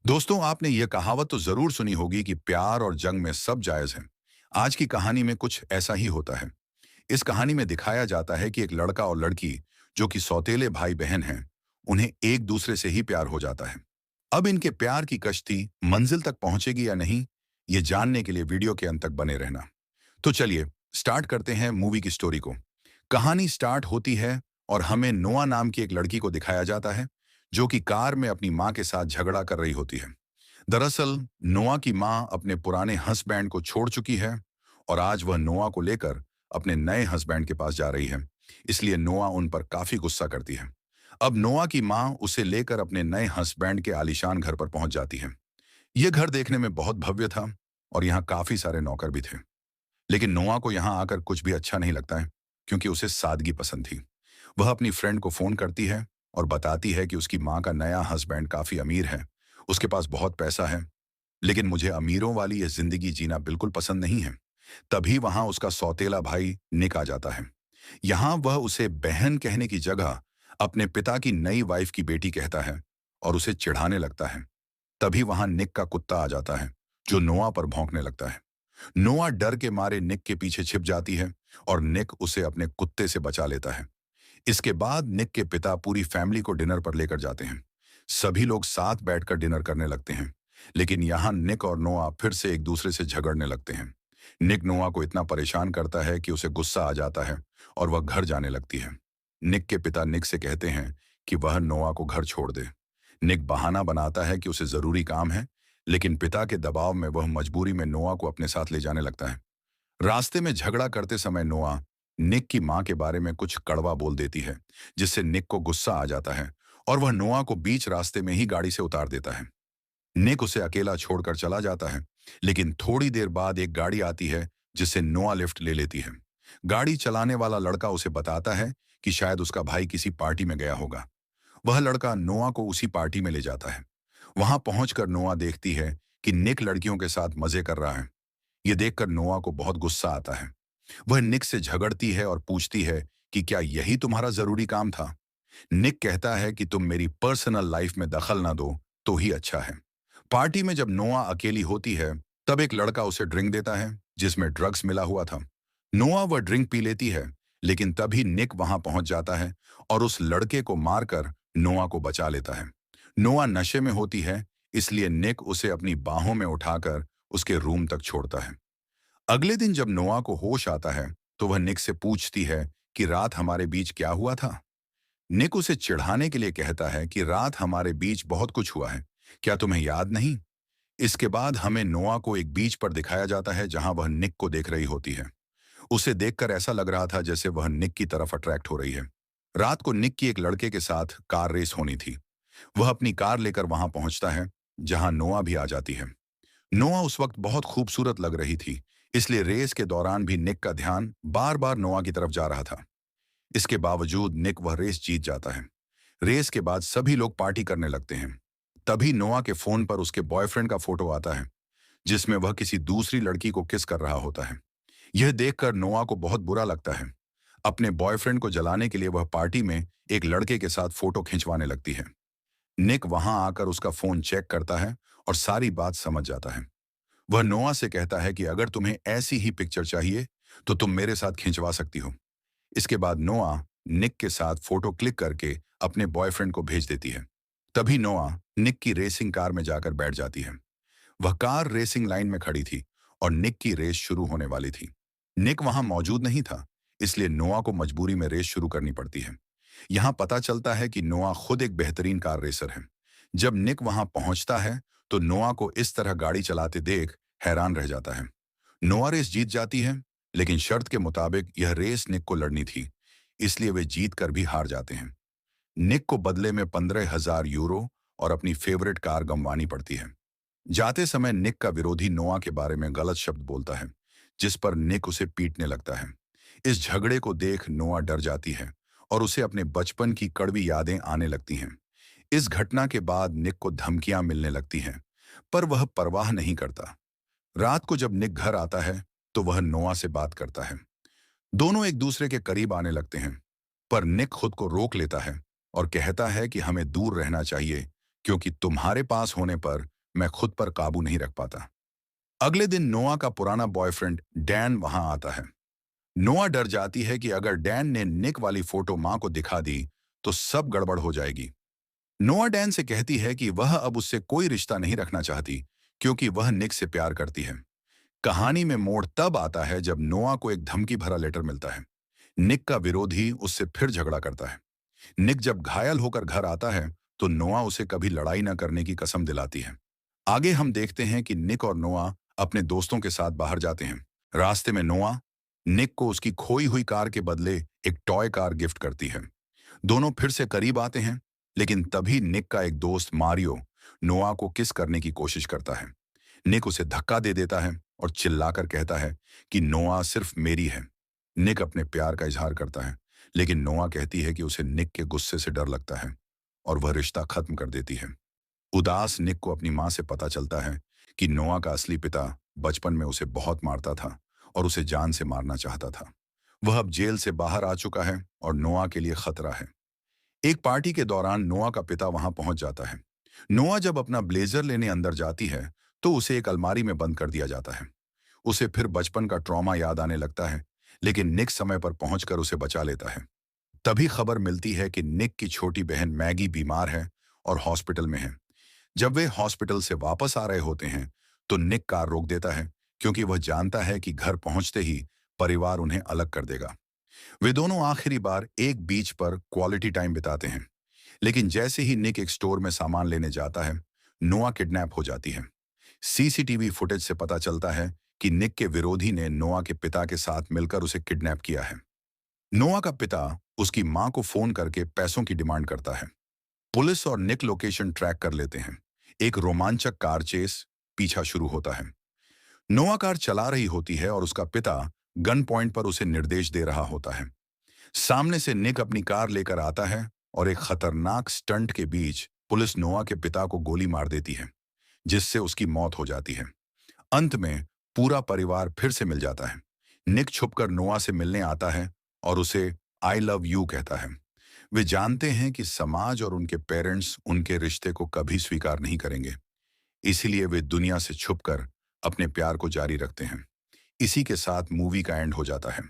दोस्तों, आपने ये कहावत तो जरूर सुनी होगी कि प्यार और जंग में सब जायज है। आज की कहानी में कुछ ऐसा ही होता है। इस कहानी में दिखाया जाता है कि एक लड़का और लड़की जो कि सौतेले भाई बहन हैं, उन्हें एक दूसरे से ही प्यार हो जाता है। अब इनके प्यार की कश्ती मंजिल तक पहुंचेगी या नहीं, ये जानने के लिए वीडियो के अंत तक बने रहना। तो चलिए स्टार्ट करते हैं मूवी की स्टोरी को। कहानी स्टार्ट होती है और हमें नोआ नाम की एक लड़की को दिखाया जाता है, जो कि कार में अपनी माँ के साथ झगड़ा कर रही होती है। दरअसल नोआ की मां अपने पुराने हस्बैंड को छोड़ चुकी है और आज वह नोआ को लेकर अपने नए हस्बैंड के पास जा रही है। इसलिए नोआ उन पर काफी गुस्सा करती है। अब नोआ की मां उसे लेकर अपने नए हस्बैंड के आलीशान घर पर पहुंच जाती है। यह घर देखने में बहुत भव्य था और यहाँ काफी सारे नौकर भी थे। लेकिन नोआ को यहाँ आकर कुछ भी अच्छा नहीं लगता है, क्योंकि उसे सादगी पसंद थी। वह अपनी फ्रेंड को फोन करती है और बताती है कि उसकी माँ का नया हस्बैंड काफी अमीर है, उसके पास बहुत पैसा है, लेकिन मुझे अमीरों वाली यह जिंदगी जीना बिल्कुल पसंद नहीं है। तभी वहां उसका सौतेला भाई निक आ जाता है। यहां वह उसे बहन कहने की जगह अपने पिता की नई वाइफ की बेटी कहता है और उसे चिढ़ाने लगता है। तभी वहां निक का कुत्ता आ जाता है, जो नोआ पर भौंकने लगता है। नोआ डर के मारे निक के पीछे छिप जाती है और निक उसे अपने कुत्ते से बचा लेता है। इसके बाद निक के पिता पूरी फैमिली को डिनर पर लेकर जाते हैं। सभी लोग साथ बैठकर डिनर करने लगते हैं, लेकिन यहाँ निक और नोआ फिर से एक दूसरे से झगड़ने लगते हैं। निक नोआ को इतना परेशान करता है कि उसे गुस्सा आ जाता है और वह घर जाने लगती है। निक के पिता निक से कहते हैं कि वह नोआ को घर छोड़ दे। निक बहाना बनाता है कि उसे जरूरी काम है, लेकिन पिता के दबाव में वह मजबूरी में नोआ को अपने साथ ले जाने लगता है। रास्ते में झगड़ा करते समय नोआ निक की मां के बारे में कुछ कड़वा बोल देती है, जिससे निक को गुस्सा आ जाता है और वह नोआ को बीच रास्ते में ही गाड़ी से उतार देता है। निक उसे अकेला छोड़कर चला जाता है, लेकिन थोड़ी देर बाद एक गाड़ी आती है जिससे नोआ लिफ्ट ले लेती है। गाड़ी चलाने वाला लड़का उसे बताता है कि शायद उसका भाई किसी पार्टी में गया होगा। वह लड़का नोआ को उसी पार्टी में ले जाता है। वहां पहुंचकर नोआ देखती है कि निक लड़कियों के साथ मजे कर रहा है। ये देखकर नोआ को बहुत गुस्सा आता है। वह निक से झगड़ती है और पूछती है कि क्या यही तुम्हारा जरूरी काम था। निक कहता है कि तुम मेरी पर्सनल लाइफ में दखल ना दो तो ही अच्छा है। पार्टी में जब नोआ अकेली होती है, तब एक लड़का उसे ड्रिंक देता है जिसमें ड्रग्स मिला हुआ था। नोआ वह ड्रिंक पी लेती है, लेकिन तभी निक वहां पहुंच जाता है और उस लड़के को मारकर नोआ को बचा लेता है। नोआ नशे में होती है, इसलिए निक उसे अपनी बाहों में उठाकर उसके रूम तक छोड़ता है। अगले दिन जब नोआ को होश आता है, तो वह निक से पूछती है कि रात हमारे बीच क्या हुआ था। निक उसे चिढ़ाने के लिए कहता है कि रात हमारे बीच बहुत कुछ हुआ है, क्या तुम्हें याद नहीं। इसके बाद हमें नोआ को एक बीच पर दिखाया जाता है जहां वह निक को देख रही होती है। उसे देखकर ऐसा लग रहा था जैसे वह निक की तरफ अट्रैक्ट हो रही है। रात को निक की एक लड़के के साथ कार रेस होनी थी। वह अपनी कार लेकर वहां पहुंचता है, जहां नोआ भी आ जाती है। नोआ उस वक्त बहुत खूबसूरत लग रही थी, इसलिए रेस के दौरान भी निक का ध्यान बार बार नोआ की तरफ जा रहा था। इसके बावजूद निक वह रेस जीत जाता है। रेस के बाद सभी लोग पार्टी करने लगते हैं। तभी नोआ के फोन पर उसके बॉयफ्रेंड का फोटो आता है, जिसमें वह किसी दूसरी लड़की को किस कर रहा होता है। यह देखकर नोआ को बहुत बुरा लगता है। अपने बॉयफ्रेंड को जलाने के लिए वह पार्टी में एक लड़के के साथ फोटो खिंचवाने लगती है। निक वहां आकर उसका फोन चेक करता है और सारी बात समझ जाता है। वह नोआ से कहता है कि अगर तुम्हें ऐसी ही पिक्चर चाहिए तो तुम मेरे साथ खिंचवा सकती हो। इसके बाद नोआ निक के साथ फोटो क्लिक करके अपने बॉयफ्रेंड को भेज देती है। तभी नोआ निक की रेसिंग कार में जाकर बैठ जाती है। वह कार रेसिंग लाइन में खड़ी थी और निक की रेस शुरू होने वाली थी। निक वहां मौजूद नहीं था, इसलिए नोआ को मजबूरी में रेस शुरू करनी पड़ती है। यहां पता चलता है कि नोआ खुद एक बेहतरीन कार रेसर है। जब निक वहां पहुंचता है, तो नोआ को इस तरह गाड़ी चलाते देख हैरान रह जाता है। नोआ रेस जीत जाती है, लेकिन शर्त के मुताबिक यह रेस निक को लड़नी थी, इसलिए वे जीत कर भी हार जाते हैं। निक को बदले में 15,000 यूरो और अपनी फेवरेट कार गंवानी पड़ती है। जाते समय निक का विरोधी नोआ के बारे में गलत शब्द बोलता है, जिस पर निक उसे पीटने लगता है। इस झगड़े को देख नोआ डर जाती है और उसे अपने बचपन की कड़वी यादें आने लगती हैं। इस घटना के बाद निक को धमकियां मिलने लगती हैं, पर वह परवाह नहीं करता। रात को जब निक घर आता है, तो वह नोआ से बात करता है। दोनों एक दूसरे के करीब आने लगते हैं, पर निक खुद को रोक लेता है और कहता है कि हमें दूर रहना चाहिए, क्योंकि तुम्हारे पास होने पर मैं खुद पर काबू नहीं रख पाता। अगले दिन नोआ का पुराना बॉयफ्रेंड डैन वहां आता है। नोआ डर जाती है कि अगर डैन ने निक वाली फोटो मां को दिखा दी तो सब गड़बड़ हो जाएगी। नोआ डैन से कहती है कि वह अब उससे कोई रिश्ता नहीं रखना चाहती क्योंकि वह निक से प्यार करती है। कहानी में मोड़ तब आता है जब नोआ को एक धमकी भरा लेटर मिलता है। निक का विरोधी उससे फिर झगड़ा करता है। निक जब घायल होकर घर आता है तो नोआ उसे कभी लड़ाई न करने की कसम दिलाती है। आगे हम देखते हैं कि निक और नोआ अपने दोस्तों के साथ बाहर जाते हैं। रास्ते में नोआ निक को उसकी खोई हुई कार के बदले एक टॉय कार गिफ्ट करती है। दोनों फिर से करीब आते हैं, लेकिन तभी निक का एक दोस्त मारियो नोआ को किस करने की कोशिश करता है। निक उसे धक्का दे देता है और चिल्लाकर कहता है कि नोआ सिर्फ मेरी है। निक अपने प्यार का इजहार करता है, लेकिन नोआ कहती है कि उसे निक के गुस्से से डर लगता है और वह रिश्ता खत्म कर देती है। उदास निक को अपनी मां से पता चलता है कि नोआ का असली पिता बचपन में उसे बहुत मारता था और उसे जान से मारना चाहता था। वह अब जेल से बाहर आ चुका है और नोआ के लिए खतरा है। एक पार्टी के दौरान नोआ का पिता वहां पहुंच जाता है। नोआ जब अपना ब्लेजर लेने अंदर जाती है तो उसे एक अलमारी में बंद कर दिया जाता है। उसे फिर बचपन का ट्रॉमा याद आने लगता है, लेकिन निक समय पर पहुंचकर उसे बचा लेता है। तभी खबर मिलती है कि निक की छोटी बहन मैगी बीमार है और हॉस्पिटल में है। जब वे हॉस्पिटल से वापस आ रहे होते हैं तो निक कार रोक देता है क्योंकि वह जानता है कि घर पहुंचते ही परिवार उन्हें अलग कर देगा। वे दोनों आखिरी बार एक बीच पर क्वालिटी टाइम बिताते हैं, लेकिन जैसे ही निक एक स्टोर में सामान लेने जाता है, नोआ किडनैप हो जाती है। सीसीटीवी फुटेज से पता चलता है कि निक के विरोधी ने नोआ के पिता के साथ मिलकर उसे किडनैप किया है। नोआ का पिता उसकी मां को फोन करके पैसों की डिमांड करता है। पुलिस और निक लोकेशन ट्रैक कर लेते हैं। एक रोमांचक कार चेस पीछा शुरू होता है। नोआ कार चला रही होती है और उसका पिता गन पॉइंट पर उसे निर्देश दे रहा होता है। सामने से निक अपनी कार लेकर आता है और एक खतरनाक स्टंट के बीच पुलिस नोआ के पिता को गोली मार देती है, जिससे उसकी मौत हो जाती है। अंत में पूरा परिवार फिर से मिल जाता है। निक छुपकर नोआ से मिलने आता है और उसे आई लव यू कहता है। वे जानते हैं कि समाज और उनके पेरेंट्स उनके रिश्ते को कभी स्वीकार नहीं करेंगे, इसीलिए वे दुनिया से छुपकर अपने प्यार को जारी रखते हैं। इसी के साथ मूवी का एंड हो जाता है।